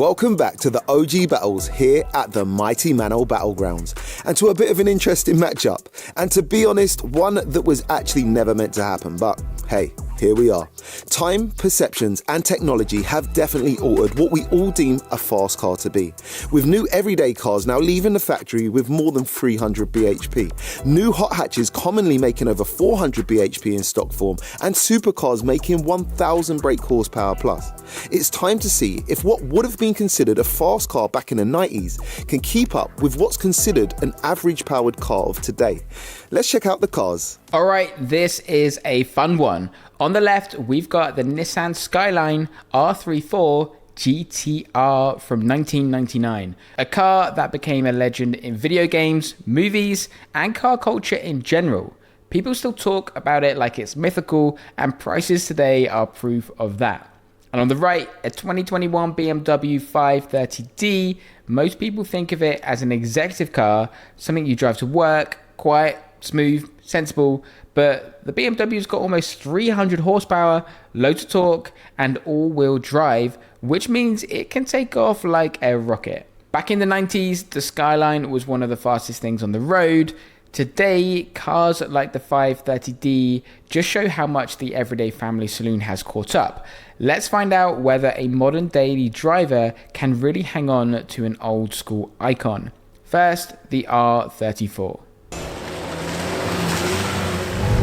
welcome back to the OG battles here at the Mighty Manor Battlegrounds, and to a bit of an interesting matchup, and to be honest, one that was actually never meant to happen, but hey, here we are. Time, perceptions and technology have definitely altered what we all deem a fast car to be, with new everyday cars now leaving the factory with more than 300 bhp, new hot hatches commonly making over 400 bhp in stock form, and supercars making 1000 brake horsepower plus. It's time to see if what would have been considered a fast car back in the 90s can keep up with what's considered an average powered car of today. Let's check out the cars. All right, this is a fun one. On the left, we've got the Nissan SKYLINE R34 GTR from 1999, a car that became a legend in video games, movies, and car culture in general. People still talk about it like it's mythical, and prices today are proof of that. And on the right, a 2021 BMW 530D. Most people think of it as an executive car, something you drive to work, quiet, smooth, sensible, but the BMW's got almost 300 horsepower, loads of torque, and all-wheel drive, which means it can take off like a rocket. Back in the 90s, the SKYLINE was one of the fastest things on the road. Today, cars like the 530D just show how much the everyday family saloon has caught up. Let's find out whether a modern daily driver can really hang on to an old school icon. First, the R34.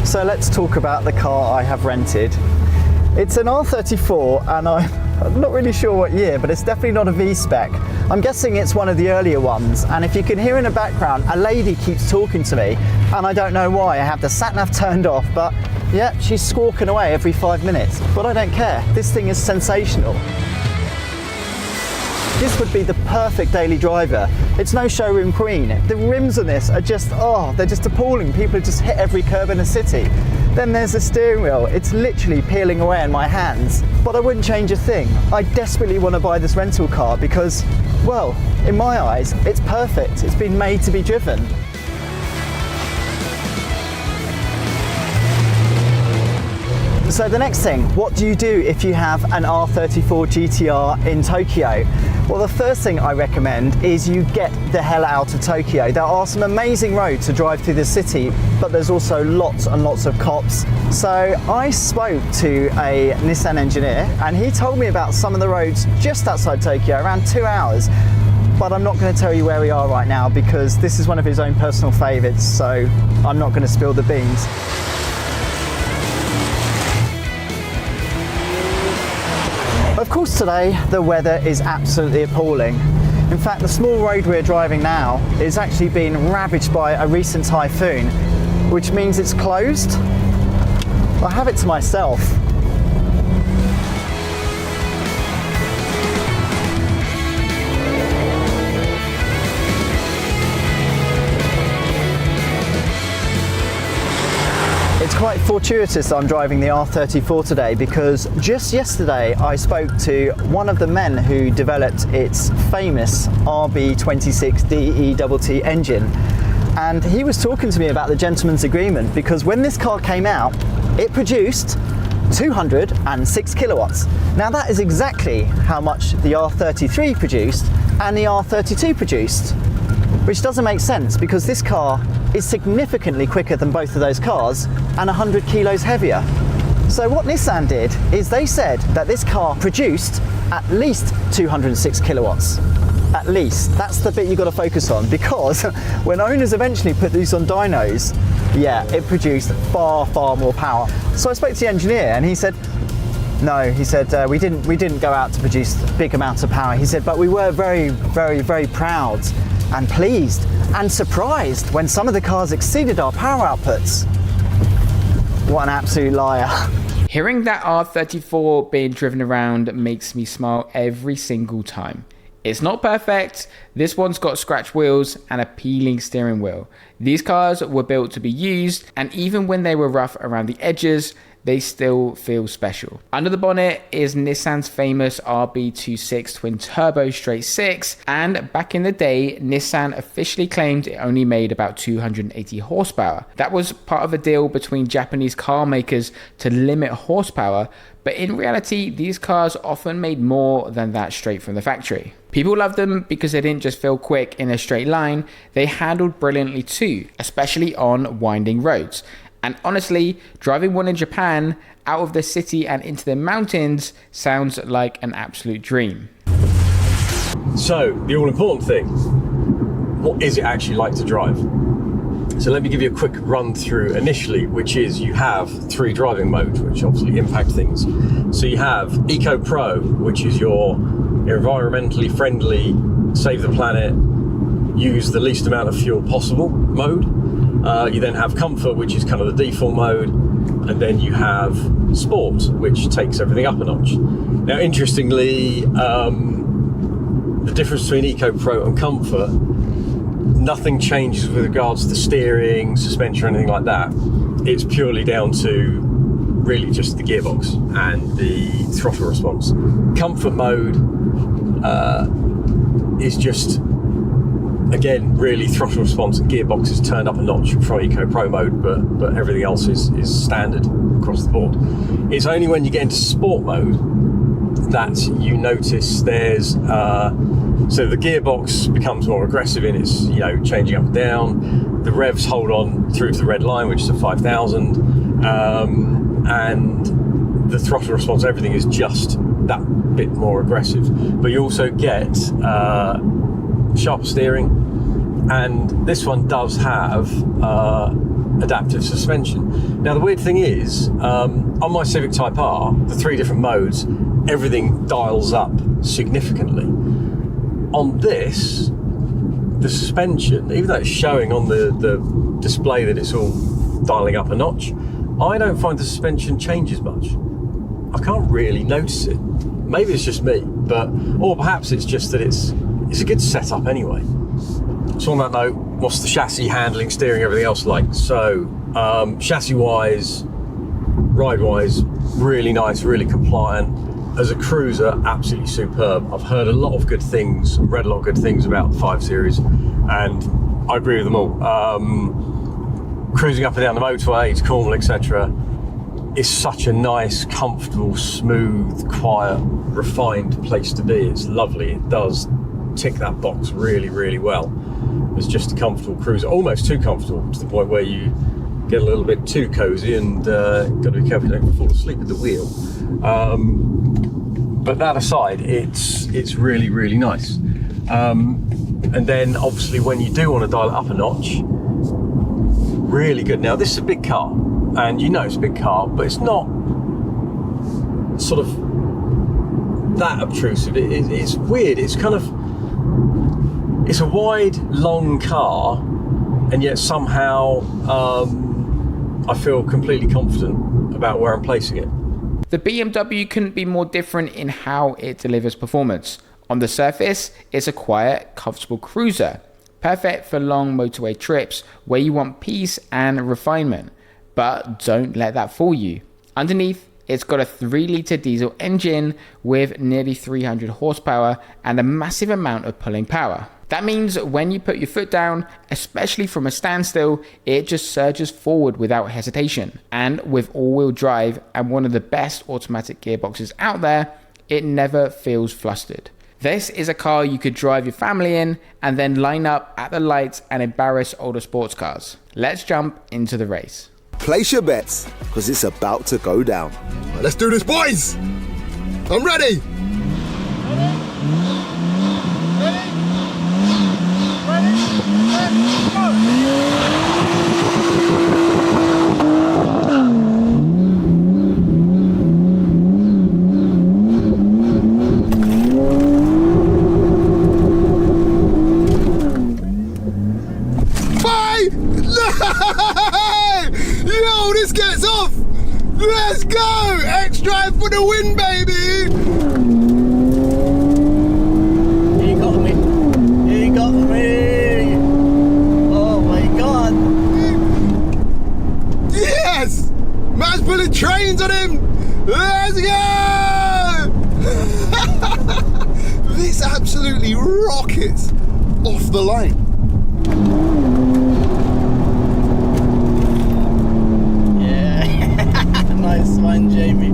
So let's talk about the car I have rented. It's an R34 and I'm not really sure what year, but it's definitely not a V-spec. I'm guessing it's one of the earlier ones, and if you can hear in the background, a lady keeps talking to me, and I don't know why. I have the sat-nav turned off, but yeah, she's squawking away every 5 minutes. But I don't care. This thing is sensational. This would be the perfect daily driver. It's no showroom queen. The rims on this are just, they're just appalling. People just hit every curb in the city. Then there's the steering wheel. It's literally peeling away in my hands. But I wouldn't change a thing. I desperately want to buy this rental car because, well, in my eyes, it's perfect. It's been made to be driven. So the next thing, what do you do if you have an R34 GTR in Tokyo? Well, the first thing I recommend is you get the hell out of Tokyo. There are some amazing roads to drive through the city, but there's also lots and lots of cops. So I spoke to a Nissan engineer and he told me about some of the roads just outside Tokyo, around 2 hours. But I'm not going to tell you where we are right now because this is one of his own personal favourites, so I'm not going to spill the beans. Of course today the weather is absolutely appalling. In fact, the small road we're driving now is actually being ravaged by a recent typhoon, which means it's closed. I have it to myself. It's quite fortuitous I'm driving the R34 today because just yesterday I spoke to one of the men who developed its famous RB26DETT engine, and he was talking to me about the gentleman's agreement because when this car came out it produced 206 kilowatts. Now that is exactly how much the R33 produced and the R32 produced, which doesn't make sense because this car is significantly quicker than both of those cars and 100 kilos heavier. So what Nissan did is they said that this car produced at least 206 kilowatts. At least. That's the bit you've got to focus on, because when owners eventually put these on dynos, yeah, it produced far, far more power. So I spoke to the engineer and he said, no, he said, we didn't go out to produce big amounts of power. He said, but we were very, very, very proud and pleased and surprised when some of the cars exceeded our power outputs. What an absolute liar. Hearing that R34 being driven around makes me smile every single time. It's not perfect. This one's got scratch wheels and a peeling steering wheel. These cars were built to be used, and even when they were rough around the edges, they still feel special. Under the bonnet is Nissan's famous RB26 twin turbo straight six, and back in the day, Nissan officially claimed it only made about 280 horsepower. That was part of a deal between Japanese car makers to limit horsepower, but in reality, these cars often made more than that straight from the factory. People loved them because they didn't just feel quick in a straight line, they handled brilliantly too, especially on winding roads. And honestly, driving one in Japan, out of the city and into the mountains, sounds like an absolute dream. So, the all-important thing, what is it actually like to drive? So let me give you a quick run through initially, which is you have 3 driving modes, which obviously impact things. So you have Eco Pro, which is your environmentally friendly, save the planet, use the least amount of fuel possible mode. You then have Comfort, which is kind of the default mode. And then you have Sport, which takes everything up a notch. Now, interestingly, the difference between Eco Pro and Comfort, nothing changes with regards to steering, suspension, or anything like that. It's purely down to really just the gearbox and the throttle response. Comfort mode is just, again, really throttle response and gearbox is turned up a notch from Eco Pro mode, but everything else is standard across the board. It's only when you get into Sport mode that you notice there's so the gearbox becomes more aggressive in its, changing up and down. The revs hold on through to the red line, which is a 5,000, and the throttle response, everything is just that bit more aggressive. But you also get sharper steering, and this one does have adaptive suspension. Now the weird thing is, on my Civic Type R, the 3 different modes, everything dials up significantly. On this, the suspension, even though it's showing on the display that it's all dialing up a notch, I don't find the suspension changes much. I can't really notice it. Maybe it's just me, or perhaps it's just that it's a good setup anyway. So on that note, what's the chassis, handling, steering, everything else like? So chassis-wise, ride-wise, really nice, really compliant. As a cruiser, absolutely superb. I've heard a lot of good things, read a lot of good things about the 5 Series, and I agree with them all. Cruising up and down the motorway to Cornwall, etc., is such a nice, comfortable, smooth, quiet, refined place to be. It's lovely. It does tick that box really, really well. It's just a comfortable cruiser, almost too comfortable to the point where you get a little bit too cozy and got to be careful you don't fall asleep at the wheel. But that aside, it's really, really nice. And then obviously when you do want to dial it up a notch, really good. Now this is a big car, and it's a big car, but it's not sort of that obtrusive. It's weird. It's kind of, it's a wide, long car, and yet somehow I feel completely confident about where I'm placing it. The BMW couldn't be more different in how it delivers performance. On the surface, it's a quiet, comfortable cruiser, perfect for long motorway trips where you want peace and refinement. But don't let that fool you. Underneath, it's got a 3-litre diesel engine with nearly 300 horsepower and a massive amount of pulling power. That means when you put your foot down, especially from a standstill, it just surges forward without hesitation. And with all-wheel drive and one of the best automatic gearboxes out there, it never feels flustered. This is a car you could drive your family in and then line up at the lights and embarrass older sports cars. Let's jump into the race. Place your bets, because it's about to go down. Let's do this, boys! I'm ready! Yo, this gets off! Let's go! X-Drive for the win, baby! absolutely rockets off the line. Yeah, nice one, Jamie.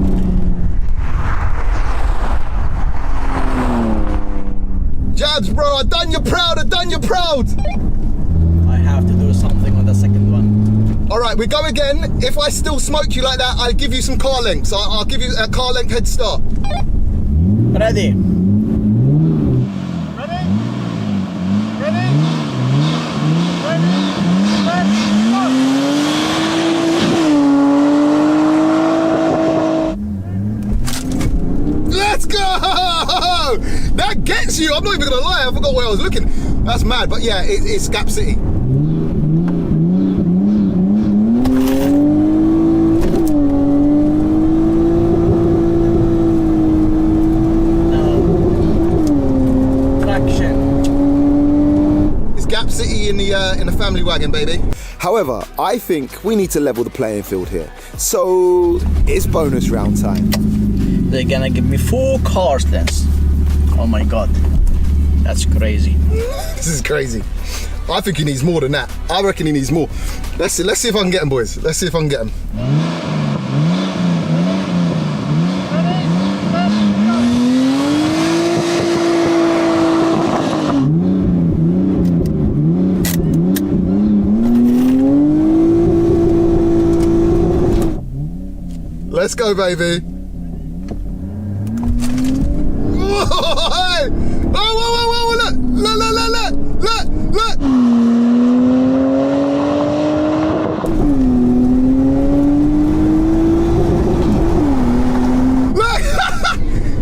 Jabs, bro, I done you proud, I done you proud. I have to do something on the second one. All right, we go again. If I still smoke you like that, I'll give you some car lengths. I'll give you a car length head start. Ready? Let's go! That gets you. I'm not even gonna lie. I forgot where I was looking. That's mad. But yeah, it's Gap City. Gap City in the family wagon, baby. However, I think we need to level the playing field here. So it's bonus round time. They're gonna give me 4 cars then. Oh my god. That's crazy. This is crazy. I think he needs more than that. I reckon he needs more. Let's see if I can get him, boys. Let's see if I can get him. Let's go, baby. Whoa, hey. Oh, whoa, look. Look.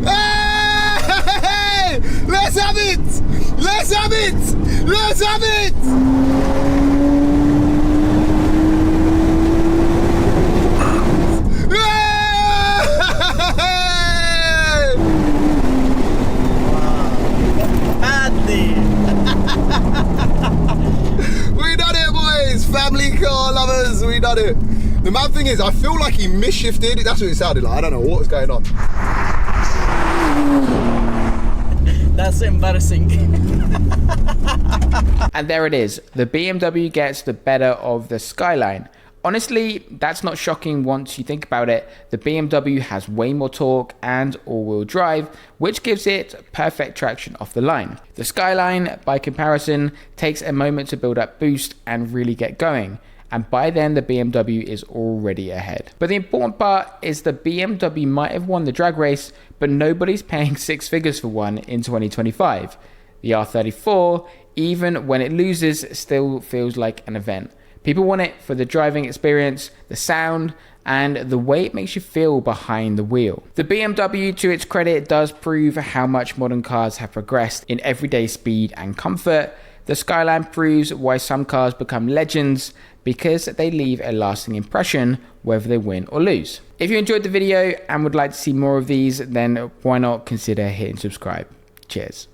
Hey, let's have it. Let's have it. Let's have it. We done it, boys. Family car lovers, we done it. The mad thing is, I feel like he misshifted. That's what it sounded like. I don't know what was going on. That's embarrassing. And there it is. The BMW gets the better of the Skyline. Honestly, that's not shocking once you think about it. The BMW has way more torque and all-wheel drive, which gives it perfect traction off the line. The Skyline, by comparison, takes a moment to build up boost and really get going. And by then, the BMW is already ahead. But the important part is the BMW might have won the drag race, but nobody's paying 6 figures for one in 2025. The R34, even when it loses, still feels like an event. People want it for the driving experience, the sound, and the way it makes you feel behind the wheel. The BMW, to its credit, does prove how much modern cars have progressed in everyday speed and comfort. The Skyline proves why some cars become legends, because they leave a lasting impression whether they win or lose. If you enjoyed the video and would like to see more of these, then why not consider hitting subscribe. Cheers.